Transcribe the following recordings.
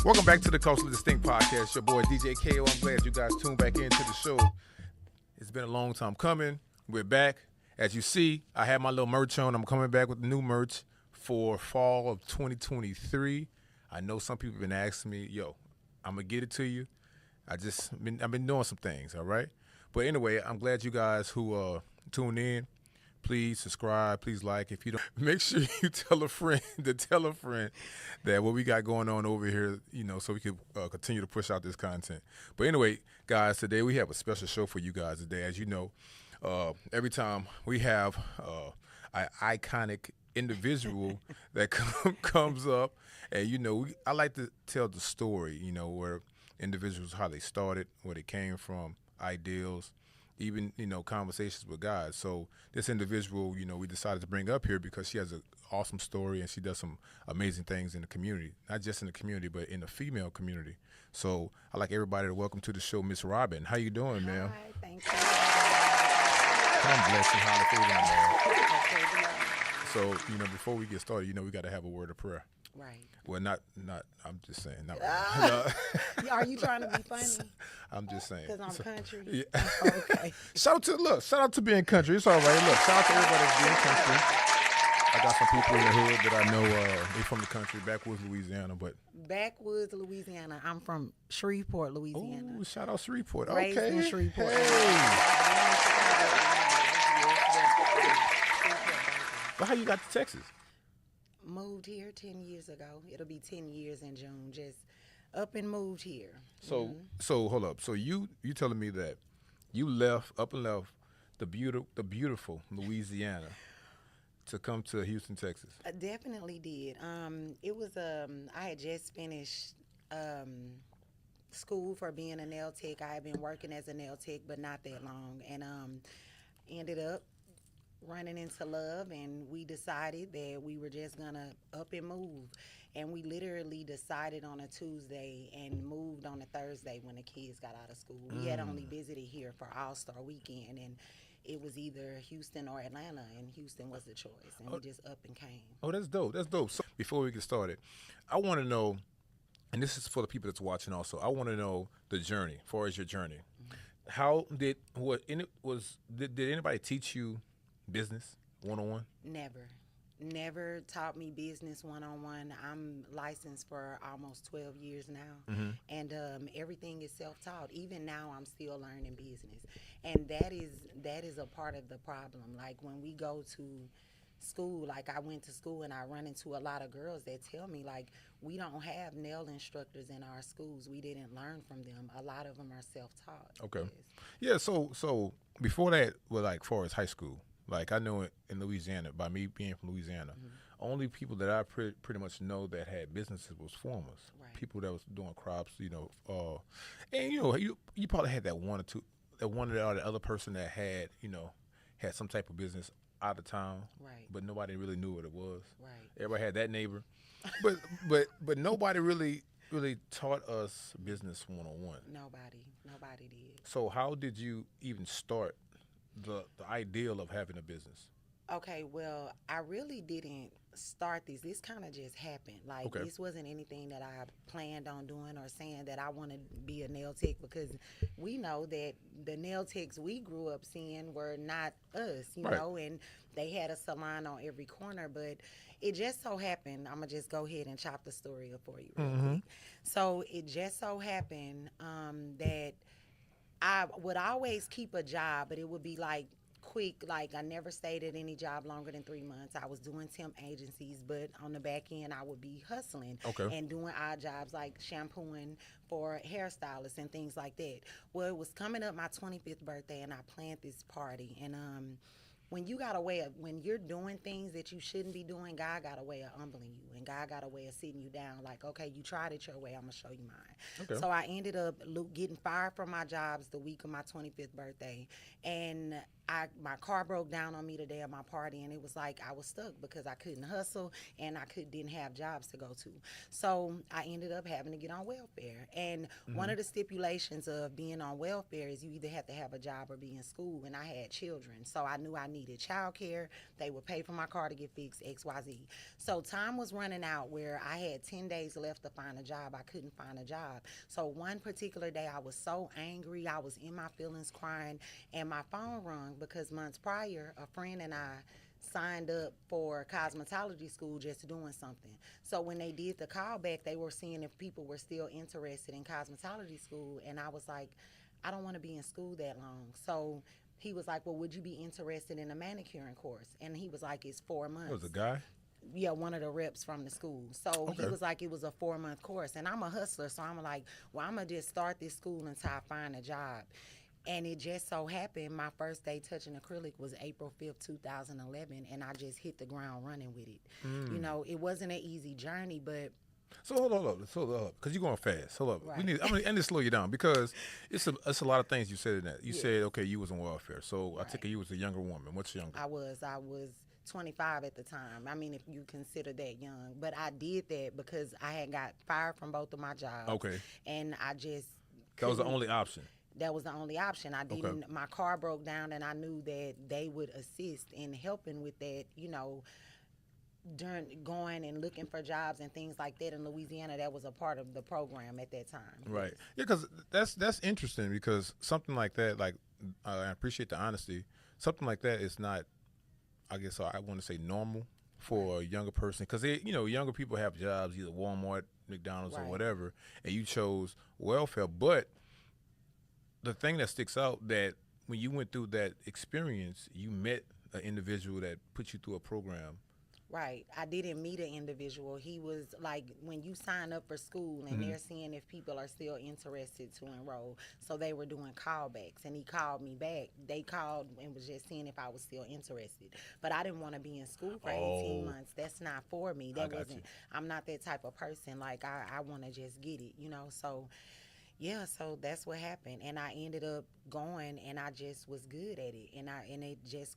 Welcome back to the Culturally Distinct Podcast. Your boy DJ KO. I'm glad you guys tuned back into the show. It's been a long time coming. We're back. As you see, I have my little merch on. I'm coming back with new merch for fall of 2023. I know some people have been asking me, yo, I'm going to get it to you. I've been doing some things, all right? But anyway, I'm glad you guys who tuned in. Please subscribe. Please like. If you don't, make sure you tell a friend that what we got going on over here, so we can continue to push out this content. But anyway, guys, today we have a special show for you guys today. As you know, every time we have an iconic individual that comes up, and I like to tell the story, where individuals, how they started, where they came from, ideals, even, conversations with God. So this individual, we decided to bring up here because she has an awesome story and she does some amazing things in the community, not just in the community, but in the female community. So I'd like everybody to welcome to the show, Miss Robin. How you doing, ma'am? Hi, thank you. I'm blessed and highly favored, man. So, before we get started, we got to have a word of prayer. Right. Well, not. I'm just saying. Not right. Are you trying to be funny? I'm just saying. Because I'm country. Yeah. Oh, okay. Shout out to being country. It's all right. Look, shout out to everybody that's being country. I got some people in the hood that I know. They from the country, backwoods Louisiana, but Backwoods Louisiana. I'm from Shreveport, Louisiana. Oh, shout out Shreveport. Raised Okay. in Shreveport. Hey. Well, how you got to Texas? Moved here 10 years ago. It'll be 10 years in June. Just up and moved here. So hold up. So you telling me that you left the beautiful Louisiana to come to Houston, Texas? I definitely did. It was I had just finished school for being a nail tech. I had been working as a nail tech, but not that long, and ended up running into love, and we decided that we were just gonna up and move, and we literally decided on a Tuesday and moved on a Thursday when the kids got out of school. We had only visited here for All-Star Weekend, and it was either Houston or Atlanta, and Houston was the choice, and we just up and came. Oh, that's dope. That's dope. So before we get started, I want to know, and this is for the people that's watching also, I want to know the journey, as far as your journey. How did anybody teach you business 101? Never taught me business 101. I'm licensed for almost 12 years now, and everything is self-taught. Even now, I'm still learning business, and that is a part of the problem. Like when we go to school, like I went to school and I run into a lot of girls that tell me like we don't have nail instructors in our schools. We didn't learn from them. A lot of them are self-taught. Okay. Yes. Yeah. So before that, well, like far as high school. Like I know in Louisiana, by me being from Louisiana, only people that I pretty much know that had businesses was farmers, people that was doing crops, and you probably had that one or the other person that had had some type of business out of town, Right. but nobody really knew what it was. Right. Everybody had that neighbor, but nobody really taught us business 101. Nobody did. So how did you even start the ideal of having a business? Okay, well, I really didn't start this. This kind of just happened. Like, This wasn't anything that I planned on doing or saying that I want to be a nail tech, because we know that the nail techs we grew up seeing were not us, you know, and they had a salon on every corner. But it just so happened, I'm going to just go ahead and chop the story up for you real quick. So it just so happened that I would always keep a job, but it would be like quick. Like I never stayed at any job longer than 3 months. I was doing temp agencies, but on the back end, I would be hustling and doing odd jobs like shampooing for hairstylists and things like that. Well, it was coming up my 25th birthday, and I planned this party, and when you're doing things that you shouldn't be doing, God got a way of humbling you, and God got a way of sitting you down. Like, okay, you tried it your way, I'm gonna show you mine. So I ended up getting fired from my jobs the week of my 25th birthday, and my car broke down on me the day of my party, and it was like I was stuck because I couldn't hustle and didn't have jobs to go to. So I ended up having to get on welfare. And one of the stipulations of being on welfare is you either have to have a job or be in school. And I had children, so I knew I needed childcare. They would pay for my car to get fixed, XYZ. So time was running out where I had 10 days left to find a job. I couldn't find a job. So one particular day I was so angry, I was in my feelings crying, and my phone rung because months prior, a friend and I signed up for cosmetology school just doing something. So when they did the call back, they were seeing if people were still interested in cosmetology school, and I was like, I don't want to be in school that long. So he was like, well, would you be interested in a manicuring course? And he was like, it's 4 months. That was a guy? Yeah, one of the reps from the school. So he was like, it was a 4-month course. And I'm a hustler, so I'm like, well, I'm going to just start this school until I find a job. And it just so happened my first day touching acrylic was April 5th, 2011, and I just hit the ground running with it. You know, it wasn't an easy journey, but... So hold up, because you're going fast. Hold up. Right. I'm going to slow you down because it's a lot of things you said in that. You said, okay, you was on welfare. So I take it you was a younger woman. What's younger? I was 25 at the time. I mean, if you consider that young. But I did that because I had got fired from both of my jobs. Okay. And I just... That was the only option. That was the only option. I didn't. My car broke down, and I knew that they would assist in helping with that. You know, during going and looking for jobs and things like that in Louisiana, that was a part of the program at that time. Right. Yeah, because that's interesting because something like that, like I appreciate the honesty. Something like that is not, I guess I want to say normal for a younger person because younger people have jobs, either Walmart, McDonald's, or whatever, and you chose welfare, but the thing that sticks out that when you went through that experience, you met an individual that put you through a program. Right. I didn't meet an individual. He was like, when you sign up for school and they're seeing if people are still interested to enroll. So they were doing callbacks, and he called me back. They called and was just seeing if I was still interested. But I didn't want to be in school for 18 months. That's not for me. That wasn't, I'm not that type of person. Like, I want to just get it, So... yeah, so that's what happened, and I ended up going, and I just was good at it, and it just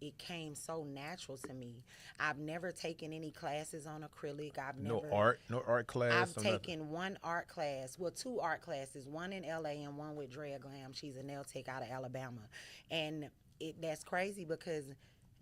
it came so natural to me. I've never taken any classes on acrylic. No art class. I've taken one art class, well, 2 art classes, one in LA and one with Drea Glam. She's a nail tech out of Alabama, and that's crazy because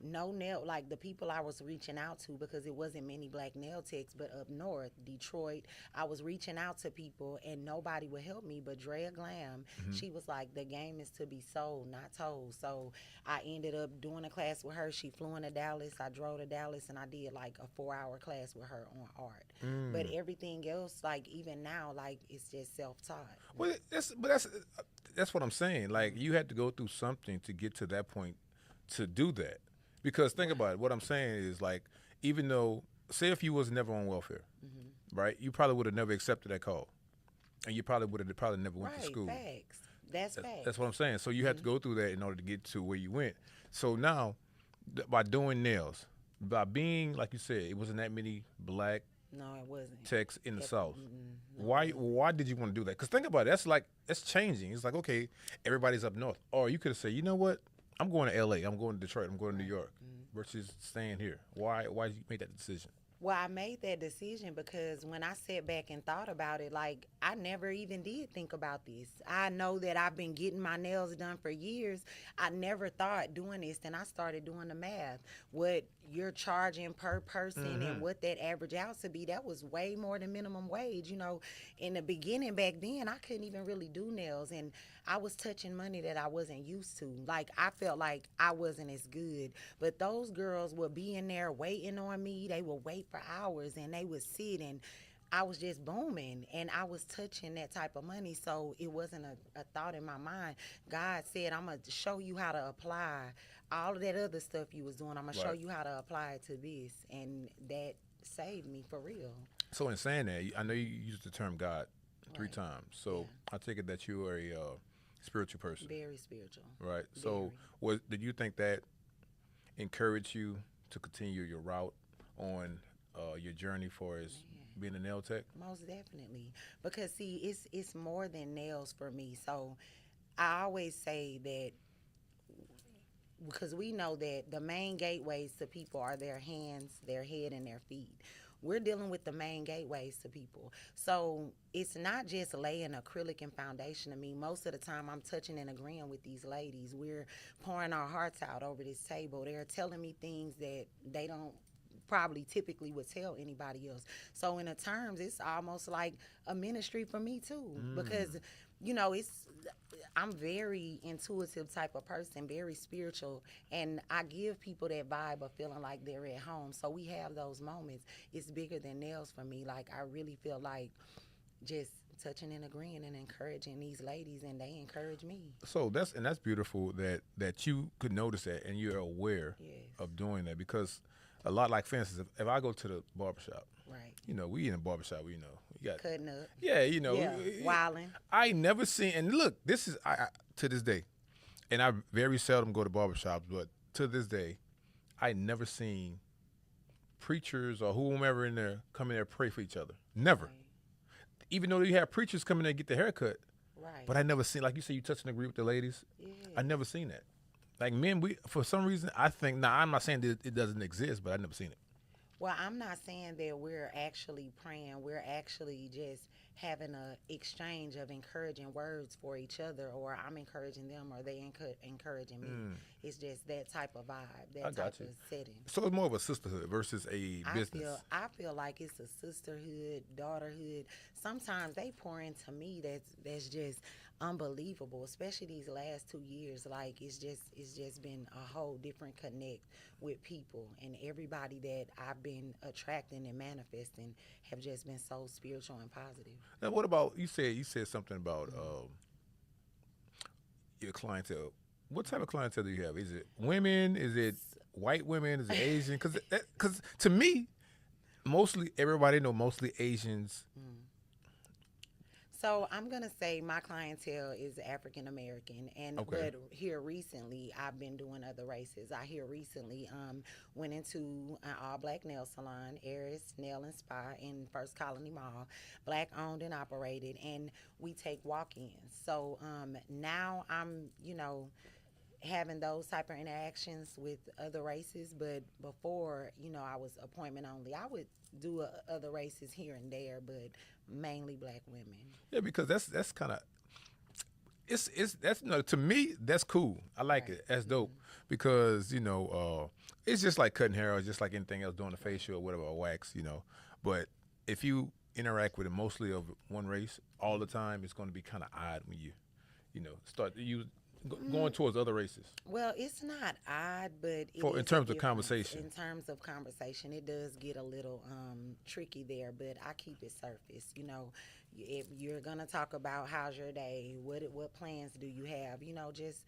no nail, like the people I was reaching out to, because it wasn't many black nail techs, but up north, Detroit, I was reaching out to people and nobody would help me. But Drea Glam, she was like, the game is to be sold, not told. So I ended up doing a class with her. She flew into Dallas. I drove to Dallas and I did like a 4-hour class with her on art. But everything else, like even now, like it's just self-taught. Well, that's what I'm saying. Like you had to go through something to get to that point to do that. Because think about it. What I'm saying is, like, even though, say if you was never on welfare, right, you probably would have never accepted that call. And you probably would have never went to school. Facts. That's facts. That's what I'm saying. So you had to go through that in order to get to where you went. So now, by doing nails, by being, like you said, it wasn't that many black No, it wasn't. techs in the South. No. Why did you want to do that? Because think about it. That's changing. It's like, okay, everybody's up north. Or you could have said, you know what? I'm going to L.A., I'm going to Detroit, I'm going to New York versus staying here. Why did you make that decision? Well, I made that decision because when I sat back and thought about it, like, I never even did think about this. I know that I've been getting my nails done for years. I never thought doing this. Then I started doing the math. What you're charging per person and what that average out to be, that was way more than minimum wage. In the beginning back then, I couldn't even really do nails. And I was touching money that I wasn't used to. Like, I felt like I wasn't as good. But those girls would be in there waiting on me. They would wait for hours, and they would sit, and I was just booming, and I was touching that type of money. So it wasn't a thought in my mind. God said, I'm going to show you how to apply all of that other stuff you was doing. I'm going to show you how to apply it to this. And that saved me for real. So in saying that, I know you used the term God 3 times. So I take it that you are a spiritual person. Very spiritual. Right. So did you think that encouraged you to continue your route on your journey for as being a nail tech? Most definitely. Because, see, it's more than nails for me. So I always say that because we know that the main gateways to people are their hands, their head, and their feet. We're dealing with the main gateways to people. So it's not just laying acrylic and foundation. I mean, most of the time I'm touching and agreeing with these ladies. We're pouring our hearts out over this table. They're telling me things that they don't probably typically would tell anybody else. So in the terms, it's almost like a ministry for me too, because I'm very intuitive type of person, very spiritual, and I give people that vibe of feeling like they're at home. So we have those moments. It's bigger than nails for me. Like, I really feel like just touching and agreeing and encouraging these ladies, and they encourage me. So that's beautiful that you could notice that and you're aware Yes. of doing that, because a lot, like for instance, if I go to the barbershop, Right. we in the barbershop, we got Cutting up. yeah, Wilding. I never seen, and look, this is I to this day, and I very seldom go to barbershops, but to this day, I never seen preachers or whomever in there come in there pray for each other. Never. Right. Even though you have preachers come in there and get their haircut, Right. but I never seen, like you say, you touch and agree with the ladies. Yeah. I never seen that. Like men, we for some reason I think. Now I'm not saying that it doesn't exist, but I never seen it. Well, I'm not saying that we're actually praying. We're actually just having a exchange of encouraging words for each other, or I'm encouraging them, or they encouraging me. It's just that type of vibe, that type of setting. So it's more of a sisterhood versus a business. I feel like it's a sisterhood, daughterhood. Sometimes they pour into me that's just unbelievable, especially these last 2 years. Like, it's just been a whole different connect with people, and everybody that I've been attracting and manifesting have just been so spiritual and positive. Now, what about you said something about your clientele? What type of clientele do you have? Is it women? Is it white women? Is it Asian? Because to me, mostly Asians. So I'm gonna say my clientele is African American, and Okay. but here recently I've been doing other races. I here recently went into an all black nail salon, Eris Nail and Spa in First Colony Mall, black owned and operated, and we take walk-ins. So now I'm having those type of interactions with other races, but before I was appointment only. I would do other races here and there, but mainly black women. Yeah, because that's kind of it's that's to me that's cool. I like Right. it. That's dope because it's just like cutting hair or just like anything else, doing a facial or whatever, or wax. But if you interact with it mostly of one race all the time, it's going to be kind of odd when you start going towards other races. Well, it's not odd, but it In is a terms of difference. conversation. In terms of conversation, it does get a little tricky there, but I keep it surface. If you're gonna talk about how's your day, what plans do you have, just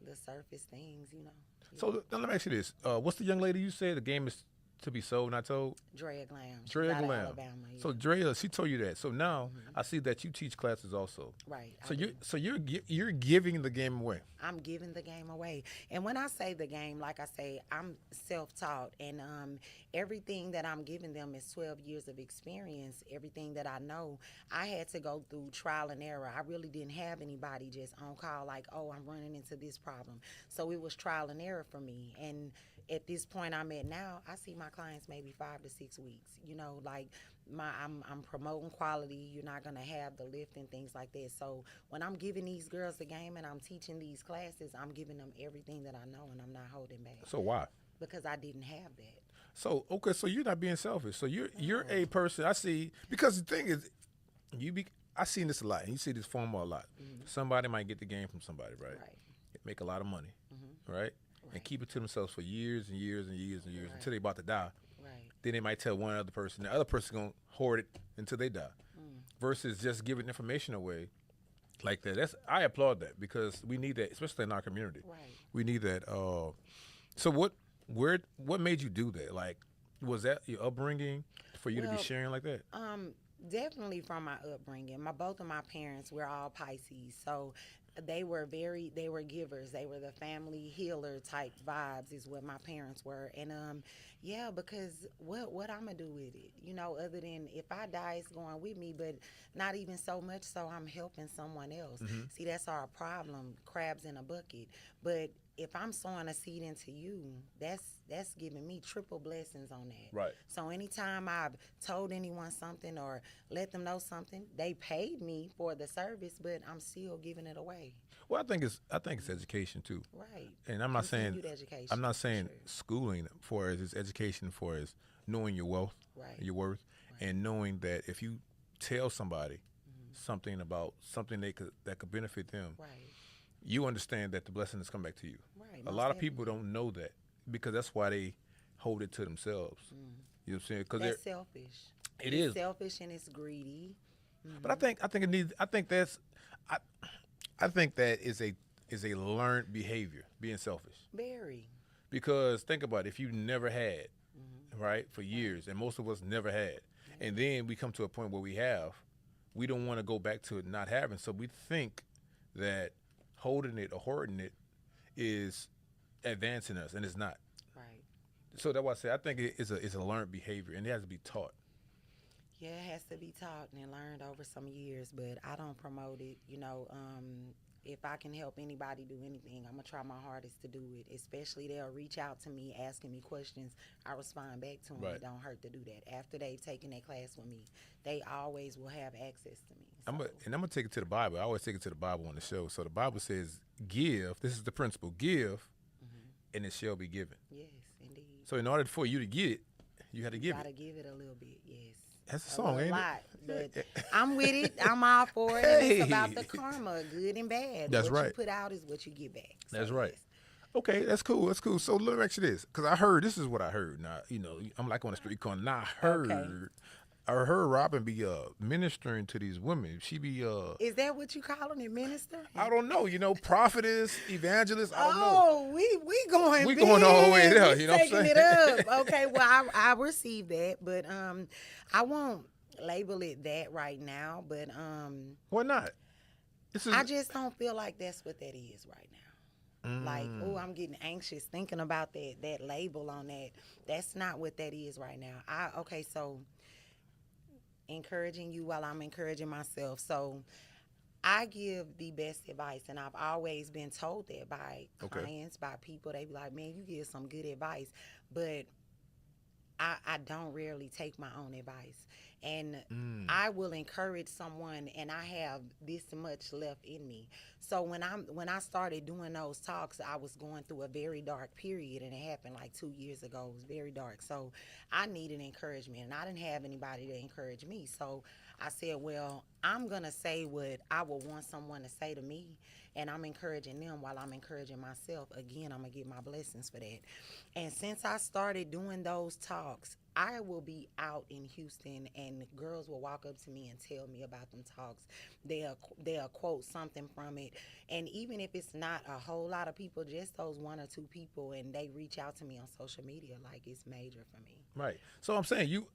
the surface things. So now let me ask you this: what's the young lady you said the game is to be sold, not told? Drea Glam. She's Drea out of Glam. Alabama, yeah. So Drea, she told you that. So now I see that you teach classes also. Right. So I do. you're giving the game away. I'm giving the game away. And when I say the game, like I say, I'm self-taught, and everything that I'm giving them is 12 years of experience. Everything that I know, I had to go through trial and error. I really didn't have anybody just on call like, oh, I'm running into this problem. So it was trial and error for me. And at this point I'm at now, I see my clients maybe 5 to 6 weeks. I'm promoting quality. You're not gonna have the lift and things like that. So when I'm giving these girls the game and I'm teaching these classes, I'm giving them everything that I know, and I'm not holding back. So why? Because I didn't have that. So okay, so you're not being selfish. So you're a person. I see, because the thing is, I seen this a lot, and you see this formula a lot. Somebody might get the game from somebody, right? Right. Make a lot of money, right? And keep it to themselves for years and years and years and years Right. until they about to die. Right. Then they might tell one other person. The other person gonna hoard it until they die. Versus just giving information away like that. I applaud that, because we need that, especially in our community. Right. We need that. So what made you do that? Like, was that your upbringing for you to be Well, sharing like that? Definitely from my upbringing. Both of my parents were all Pisces, so they were givers. They were the family healer type vibes is what my parents were. And because what I'm gonna do with it, other than if I die, it's going with me, but not even so much so I'm helping someone else. See, that's our problem, crabs in a bucket. But if I'm sowing a seed into you, that's giving me triple blessings on that. Right. So anytime I've told anyone something or let them know something, they paid me for the service, but I'm still giving it away. Well, I think it's education too. Right. And I'm not saying Continued education, I'm not saying sure. schooling for as it's education for as knowing your wealth, Right. your worth, and knowing that if you tell somebody something about something that could benefit them, Right. you understand that the blessing has come back to you. Right. A lot of people don't know that because that's why they hold it to themselves. You know what I'm saying? Because That's selfish. It It's is. selfish and it's greedy. But I think it needs. I think that is a learned behavior, being selfish. Very. Because think about it, if you never had, right, for years, and most of us never had, and then we come to a point where we don't want to go back to it not having. So we think that holding it or hoarding it is advancing us, and it's not. Right. So that's why I say I think it is a learned behavior, and it has to be taught. Yeah, it has to be taught and learned over some years, but I don't promote it. If I can help anybody do anything, I'm going to try my hardest to do it, especially they'll reach out to me asking me questions. I respond back to them. Right. It don't hurt to do that. After they've taken that class with me, they always will have access to me. I'm going to take it to the Bible. I always take it to the Bible on the show. So the Bible says, give. This is the principle. Give, and it shall be given. Yes, indeed. So in order for you to get it, you have to give Got to it. give it a little bit, yes. That's a song, ain't lot, it? but I'm with it. I'm all for it. And it's about the karma, good and bad. That's what right. you put out is what you get back. So, That's right. yes. Okay, that's cool. That's cool. So let me ask you this, because this is what I heard. Now, I'm like on the street corner. Now I heard Robin be ministering to these women. She be Is that what you calling it, minister? I don't know, prophetess, evangelist. I don't know. Oh, we going. We big. going all the way there. We You know what I'm taking saying? it up. Okay, well I received that, but I won't label it that right now. But Why not? I just don't feel like that's what that is right now. Like, I'm getting anxious thinking about that label on that. That's not what that is right now. So encouraging you while I'm encouraging myself. So I give the best advice, and I've always been told that by clients, by people. They be like, man, you give some good advice. But I don't rarely take my own advice. And I will encourage someone, and I have this much left in me. So when I started doing those talks, I was going through a very dark period, and it happened like 2 years ago. It was very dark. So I needed encouragement, and I didn't have anybody to encourage me. So I said, well, I'm going to say what I would want someone to say to me, and I'm encouraging them while I'm encouraging myself. Again, I'm going to get my blessings for that. And since I started doing those talks, I will be out in Houston, and girls will walk up to me and tell me about them talks. They'll quote something from it. And even if it's not a whole lot of people, just those 1 or 2 people, and they reach out to me on social media, like it's major for me. Right. So I'm saying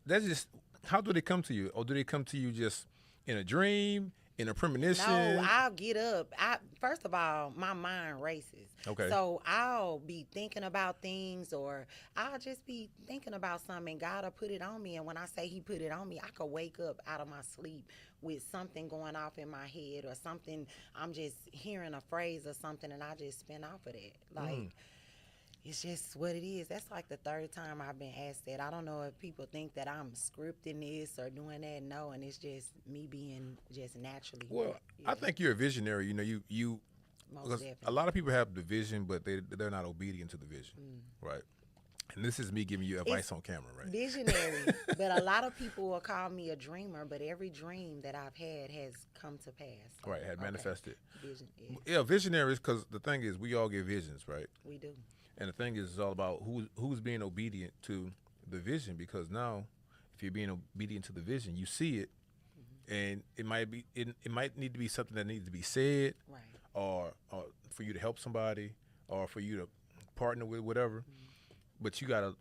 how do they come to you? Or do they come to you just in a dream, in a premonition? No, I'll get up. First of all, my mind races. Okay. So I'll be thinking about things, or I'll just be thinking about something, and God will put it on me. And when I say he put it on me, I could wake up out of my sleep with something going off in my head, or something. I'm just hearing a phrase or something, and I just spin off of that. It's just what it is. That's like the 3rd time I've been asked that. I don't know if people think that I'm scripting this or doing that. No, and it's just me being just naturally. Well, I think you're a visionary. You Most because definitely. a lot of people have the vision, but they're not obedient to the vision, right? And this is me giving you advice on camera, right? Visionary, but a lot of people will call me a dreamer, but every dream that I've had has come to pass. Right, had manifested. Vision, Yeah, visionaries, because the thing is, we all get visions, right? we do. And the thing is, it's all about who's being obedient to the vision. Because now, if you're being obedient to the vision, you see it, and it might need to be something that needs to be said, Right. or for you to help somebody, or for you to partner with whatever. But you gotta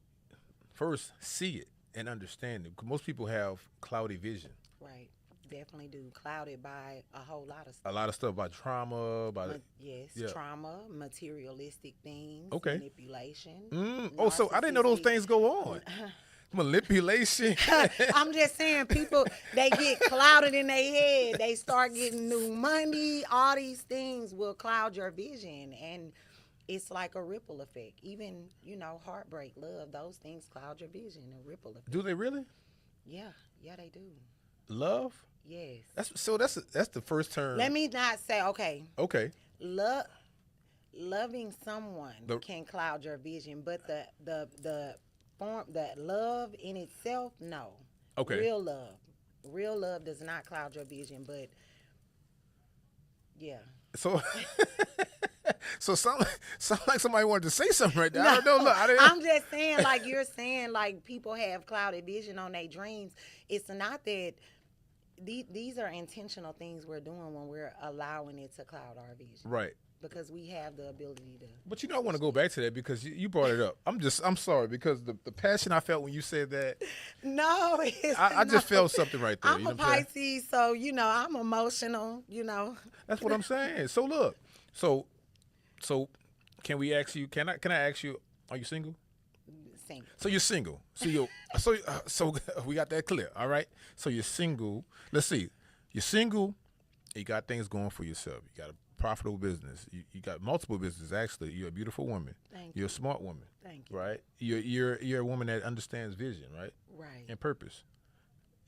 first see it and understand it. 'Cause most people have cloudy vision. Right. Definitely do. Clouded by a whole lot of stuff. A lot of stuff about trauma, about Yes, yeah. trauma, materialistic things, Okay. manipulation. Oh, so I didn't know those narcissistic- things go on. Manipulation. I'm just saying, people, they get clouded in their head. They start getting new money. All these things will cloud your vision. And it's like a ripple effect. Even, heartbreak, love, those things cloud your vision, a ripple effect. Do they really? Yeah, yeah, they do. Love? Yes. That's the first term. Let me not say, okay. Okay. Loving someone can cloud your vision, but the form, that love in itself, no. Okay. Real love does not cloud your vision, but yeah. So so sound like somebody wanted to say something right there. No, I don't know. Look, I'm just saying, like you're saying, like people have clouded vision on their dreams. It's not that these are intentional things we're doing when we're allowing it to cloud our vision. Right. Because we have the ability to. But I want to go back to that because you brought it up. I'm sorry because the passion I felt when you said that. No, I just felt something right there. I'm a Pisces, so I'm emotional. That's what I'm saying. So look, so can we ask you? Can I ask you? Are you single? Single. So you're single. So we got that clear. All right. So you're single. Let's see. You're single. You got things going for yourself. You got a profitable business. You got multiple businesses. Actually, you're a beautiful woman. Thank You're a smart woman. Thank you. Right. You're a woman that understands vision. Right. Right. And purpose.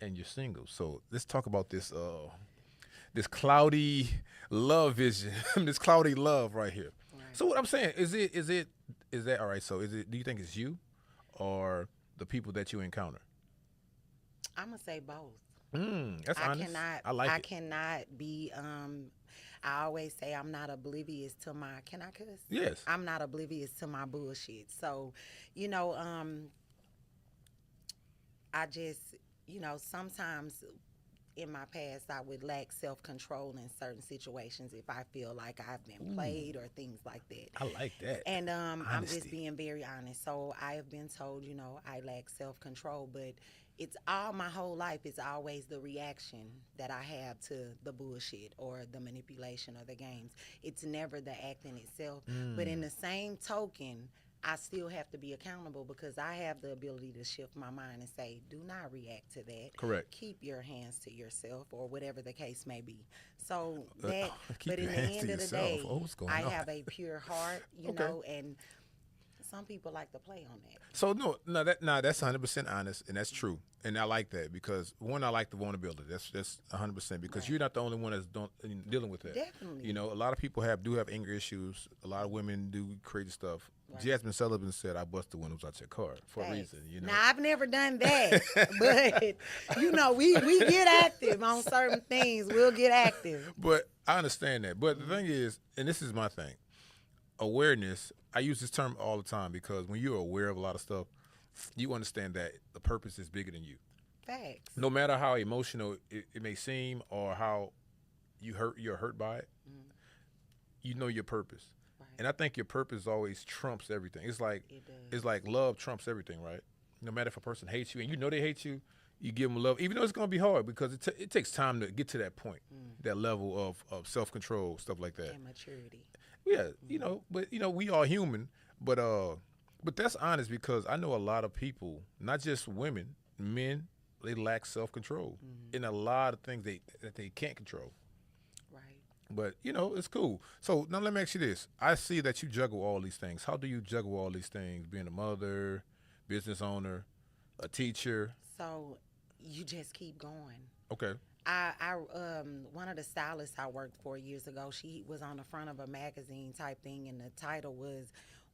And you're single. So let's talk about this. This cloudy love vision. This cloudy love right here. Right. So what I'm saying is that all right? So do you think it's you, or the people that you encounter? I'm gonna say both. That's honest. I cannot be. I always say I'm not oblivious to my. Can I cuss? Yes. I'm not oblivious to my bullshit. So, I just, sometimes in my past I would lack self-control in certain situations if I feel like I've been played or things like that. I like that. And I'm just being very honest. So I have been told, I lack self-control, but it's all my whole life. It's always the reaction that I have to the bullshit or the manipulation or the games. It's never the act in itself. But in the same token, I still have to be accountable because I have the ability to shift my mind and say, do not react to that. Correct. Keep your hands to yourself or whatever the case may be. So that, but in the end of the day, I have a pure heart, you know, and some people like to play on that. So that's 100% honest, and that's true, and I like that because one, I like the vulnerability. That's 100% because you're not the only one that's dealing with that. Definitely. A lot of people do have anger issues. A lot of women do crazy stuff. Right. Jasmine Sullivan said, "I busted windows out your car for a reason." Now I've never done that, but we get active on certain things. We'll get active. But I understand that. But the thing is, and this is my thing, awareness. I use this term all the time because when you're aware of a lot of stuff, you understand that the purpose is bigger than you. Facts. No matter how emotional it may seem or how you're hurt by it, you know your purpose. Right. And I think your purpose always trumps everything. It's like love trumps everything, right? No matter if a person hates you and you know they hate you, you give them love, even though it's going to be hard because it takes time to get to that point, that level of self-control, stuff like that. And maturity. Yeah, but we are human, but that's honest because I know a lot of people, not just women, men, they lack self-control in a lot of things that they can't control. Right. But it's cool. So now let me ask you this: I see that you juggle all these things. How do you juggle all these things? Being a mother, business owner, a teacher. So you just keep going. Okay. I one of the stylists I worked for years ago, she was on the front of a magazine type thing, and the title was,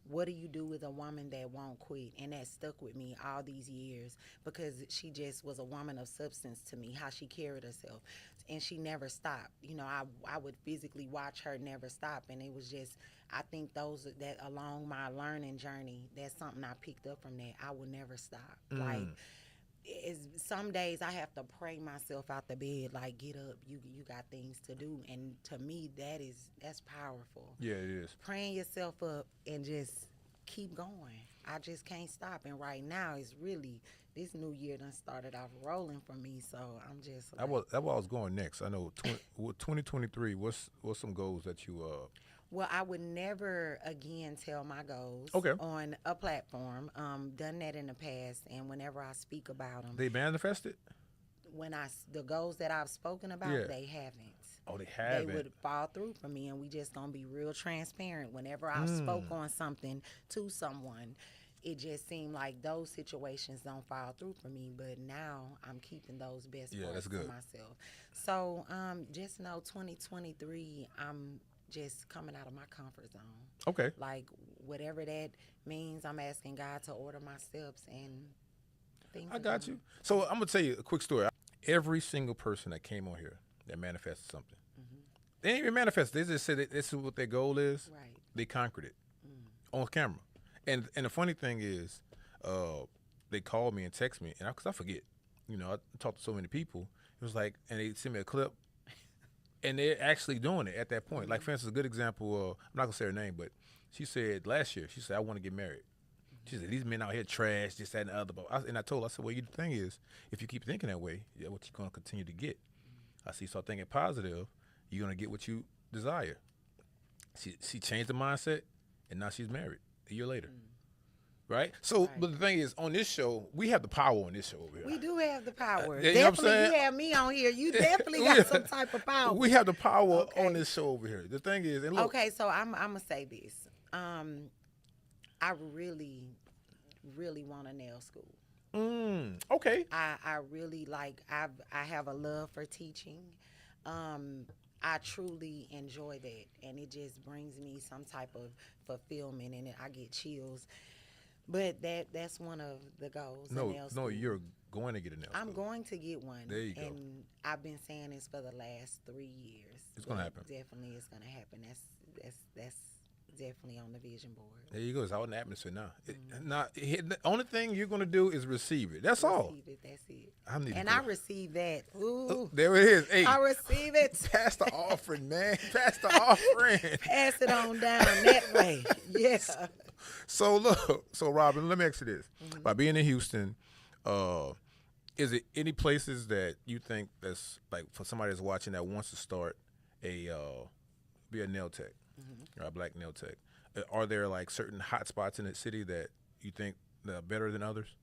"What do you do with a woman that won't quit?" And that stuck with me all these years because she just was a woman of substance to me, how she carried herself. And she never stopped. I would physically watch her never stop. And it was just, I think that along my learning journey, that's something I picked up from that. I will never stop. Like, some days I have to pray myself out the bed, like, get up, you got things to do. And to me, that's powerful. Yeah, it is. Praying yourself up and just keep going. I just can't stop. And right now, it's really, this new year done started off rolling for me, so I'm just like, that's what I was going next. I know 2023, what's some goals that you Well, I would never again tell my goals on a platform. Done that in the past, and whenever I speak about them, they manifested. The goals that I've spoken about, they haven't. Oh, they they haven't. would fall through for me, and we just gonna be real transparent. Whenever I spoke on something to someone, it just seemed like those situations don't fall through for me. But now I'm keeping those best Yeah, parts that's to good. myself. So just know 2023, I'm just coming out of my comfort zone. Okay. Like whatever that means, I'm asking God to order my steps and things I are got going. you. So I'm gonna tell you a quick story. Every single person that came on here that manifested something, they didn't even manifest. They just said that this is what their goal is. Right. They conquered it on camera. And the funny thing is, they called me and text me, and because I forget, I talked to so many people. It was like, and they sent me a clip, and they're actually doing it at that point. Like for instance, a good example. I'm not gonna say her name, but she said last year, she said, I want to get married. She said, these men out here trash, this, that, and the other. And I told her, I said, well, the thing is, if you keep thinking that way, yeah, what you're going to continue to get. I see, start thinking positive, you're going to get what you desire. She changed the mindset, and now she's married a year later. Right? So, but the thing is, on this show, we have the power on this show over here. We do have the power. You know what I'm Definitely, saying? you have me on here. You definitely got some type of power. We have the power Okay. on this show over here. The thing is, and look, Okay, so I'm gonna say this. I really, really want a nail school. okay. I really like. I have a love for teaching. I truly enjoy that, and it just brings me some type of fulfillment, and I get chills. But that's one of the goals. a nail No, school. you're going to get a nail I'm school. going to get one. There you go. And I've been saying this for the last 3 years. It's gonna But happen. Definitely, it's gonna happen. That's definitely on the vision board. There you go. It's out in the atmosphere now. The only thing you're going to do is receive it. That's all. Receive it. That's it. I need to And go. I receive that. Ooh, There it is. Hey, I receive it. pass the offering, man. Pass the offering. Pass it on down that way. Yeah. So look, Robin, let me ask you this: by being in Houston, is it any places that you think that's like for somebody that's watching that wants to start be a nail tech, or a black nail tech? Are there like certain hot spots in the city that you think that are better than others?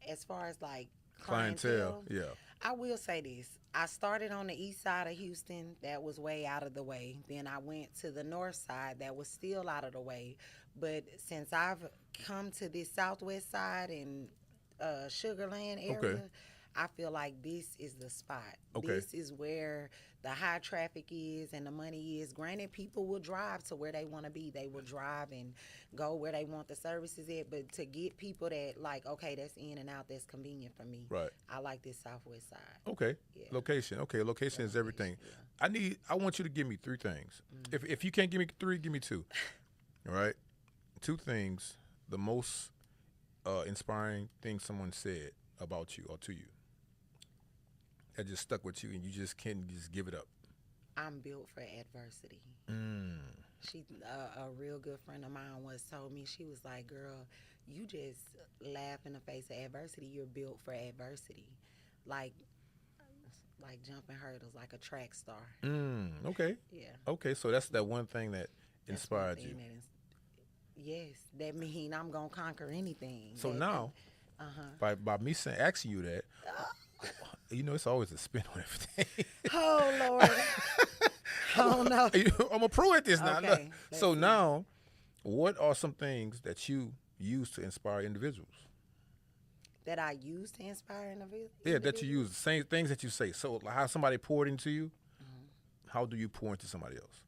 As far as like Clientele, yeah. I will say this. I started on the east side of Houston. That was way out of the way. Then I went to the north side. That was still out of the way. But since I've come to this southwest side and Sugarland area, Okay. I feel like this is the spot. Okay. This is where the high traffic is and the money is. Granted, people will drive to where they want to be. They will drive and go where they want the services at. But to get people that like, okay, that's in and out, that's convenient for me. Right. I like this southwest side. Okay. Yeah. Location. Okay. Location is everything. Yeah. I want you to give me 3 things. If you can't give me 3, give me 2. All right. 2 things. The most inspiring thing someone said about you or to you that just stuck with you, and you just can't just give it up. I'm built for adversity. She, a real good friend of mine once told me, she was like, girl, you just laugh in the face of adversity. You're built for adversity. Like jumping hurdles, like a track star. Okay. Yeah. Okay. So that's that one thing that That's inspired one you. thing yes, that mean I'm going to conquer anything. So now, by me asking you that, it's always a spin on everything. Oh, Lord. Oh, no. I'm a pro at this now. Okay, Look. let's So see. now, what are some things that you use to inspire individuals? That I use to inspire individuals? Yeah, that you use the same things that you say. So like how somebody poured into you, how do you pour into somebody else?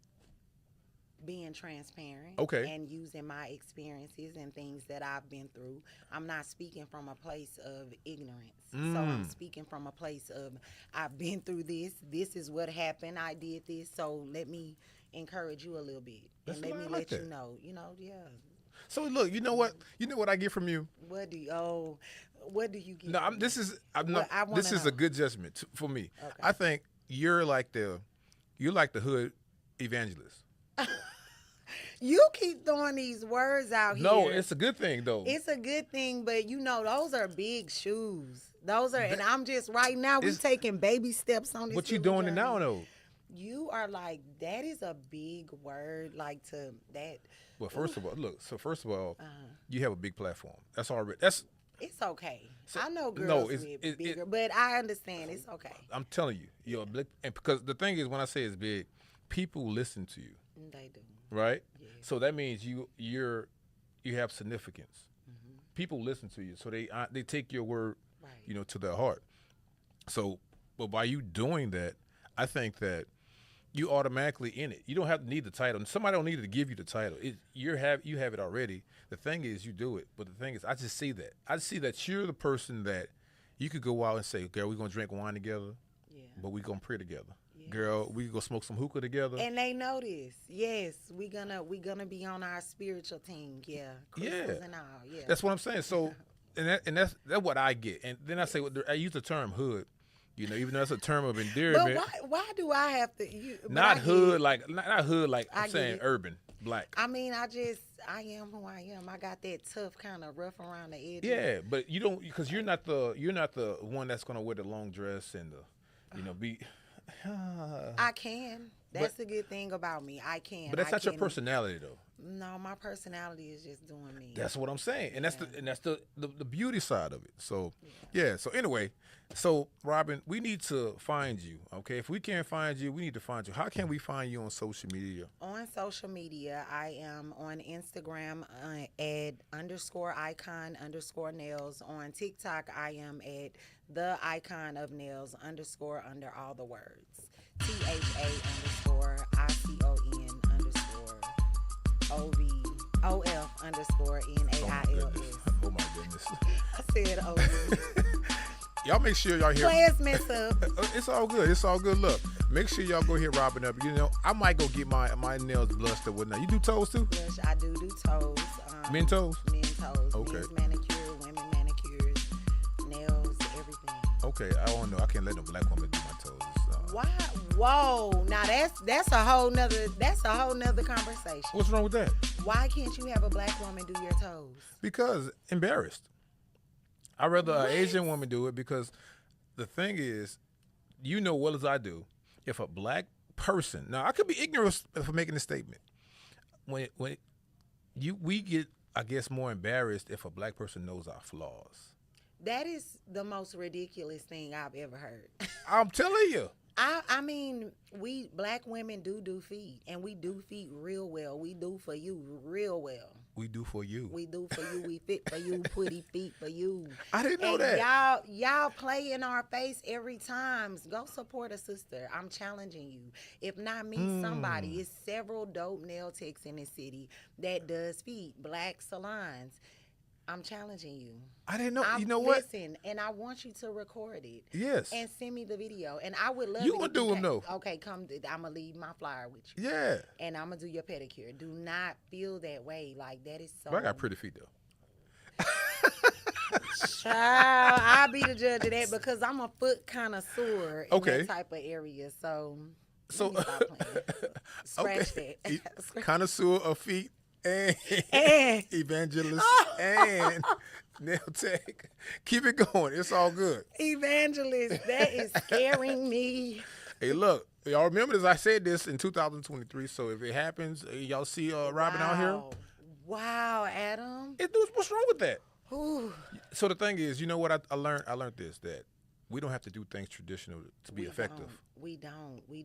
Being transparent. Okay. And using my experiences and things that I've been through. I'm not speaking from a place of ignorance. So I'm speaking from a place of, I've been through this. This is what happened. I did this. So let me encourage you a little bit. That's And let what me I like let you that. know. Yeah. So look, you know what? You know what I get from you? What do you get? No, from me? this is Well, I wanna this is a know. good judgment for me. Okay. I think you're like the hood evangelist. You keep throwing these words out No, here. it's a good thing though. It's a good thing, but those are big shoes. Those are, and I'm just right now. We taking baby steps on this. What you little doing it now journey. though? You are like, that is a big word. Like to that. Well, first of all, look. So first of all, you have a big platform. That's already. It's okay. So, I know girls no, with bigger, but I understand it's okay. I'm telling you, and because the thing is, when I say it's big, people listen to you. They do. Right? Yeah. So that means you have significance. Mm-hmm. People listen to you, so they take your word, Right. to their heart. So, but by you doing that, I think that you automatically in it. You don't have to need the title. Somebody don't need to give you the title. You have it already. The thing is, you do it. But the thing is, I just see that. I see that you're the person that you could go out and say, "Girl, we're gonna drink wine together, but we're gonna pray together." Yes. Girl, we go smoke some hookah together. And they know this. Yes, we gonna be on our spiritual team. Yeah, crystals and all. Yeah, that's what I'm saying. So, and that's what I get. And then I say, I use the term hood. Even though that's a term of endearment. But why do I have to? Not hood like I'm saying urban black. I mean, I am who I am. I got that tough kind of rough around the edges. Yeah, but you don't, because you're not the one that's gonna wear the long dress and be. I can. That's the good thing about me. I can. But that's not your personality, though. No, my personality is just doing me. That's what I'm saying, and that's the beauty side of it. So yeah. So anyway, Robin, we need to find you. Okay, if we can't find you, we need to find you. How can we find you on social media? On social media, I am on Instagram at _icon_nails. On TikTok, I am at the icon of nails _under all the words. THA_ICON_OVOF_NAILS. Oh my goodness. I said OV. Y'all make sure y'all hear. Class mess up. It's all good. It's all good. Look, make sure y'all go hit Robin up. I might go get my nails blustered with now. You do toes too? Yes, I do toes. Men toes? Men toes. Okay. Men's manicure, women manicures, nails, everything. Okay, I don't know. I can't let no black woman do my toes. Why? Whoa! Now that's a whole nother conversation. What's wrong with that? Why can't you have a black woman do your toes? Because embarrassed. I'd rather an Asian woman do it, because the thing is, well as I do, if a black person, now I could be ignorant for making this statement, we get, I guess, more embarrassed if a black person knows our flaws. That is the most ridiculous thing I've ever heard. I'm telling you. I mean, we black women do feet, and we do feet real well. We do for you real well. We do for you. We do for you. We fit for you. Pretty feet for you. I didn't know that. Y'all play in our face every time. Go support a sister. I'm challenging you. If not me, somebody. It's several dope nail techs in this city that does feet, black salons. I'm challenging you. I didn't know. You know what? Listen, and I want you to record it. Yes. And send me the video. And I would love you gonna do them though. Okay, come. I'm gonna leave my flyer with you. Yeah. And I'm gonna do your pedicure. Do not feel that way. Like, that is so. But I got pretty feet though. Child, I'll be the judge of that, because I'm a foot connoisseur in that type of area. So scratch that. Connoisseur of feet. And evangelist and nail tech. Keep it going. It's all good. Evangelist, that is scaring me. Hey, look, y'all remember this? I said this in 2023. So if it happens, y'all see Robin out here. Wow, Adam. What's wrong with that? Ooh. So the thing is, you know what I learned? I learned this, that we don't have to do things traditional to be effective. We don't. And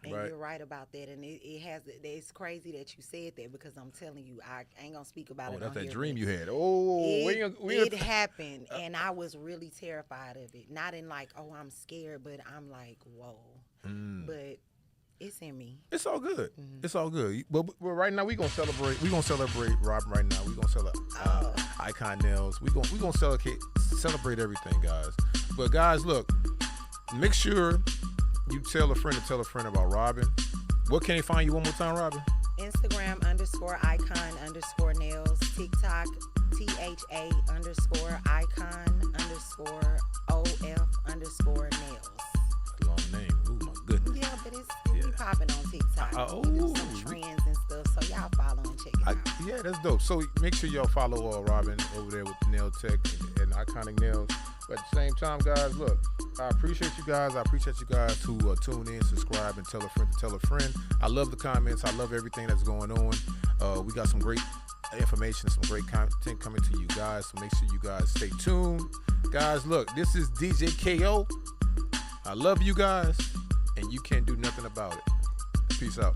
you're right about that. And it's crazy that you said that, because I'm telling you, I ain't going to speak about it. Oh, that's that dream you had. It happened, and I was really terrified of it. Not in like, oh, I'm scared, but I'm like, whoa. But it's in me. It's all good. Mm-hmm. It's all good. But right now, we're going to celebrate. We're going to celebrate Robin right now. We're going to celebrate Icon Nails. We're going to celebrate everything, guys. But guys, look, make sure you tell a friend about Robin. What can they find you one more time, Robin? Instagram _icon_nails. TikTok THA_icon_OF_nails. Long name. Ooh, my goodness. Yeah, but we popping on TikTok. We do some trends and stuff, so y'all follow and check it out. Yeah, that's dope. So make sure y'all follow Robin over there with Nail Tech and Iconic Nails. But at the same time, guys, look, I appreciate you guys. I appreciate you guys who tune in, subscribe, and tell a friend to tell a friend. I love the comments. I love everything that's going on. We got some great information, some great content coming to you guys. So make sure you guys stay tuned. Guys, look, this is DJ KO. I love you guys, and you can't do nothing about it. Peace out.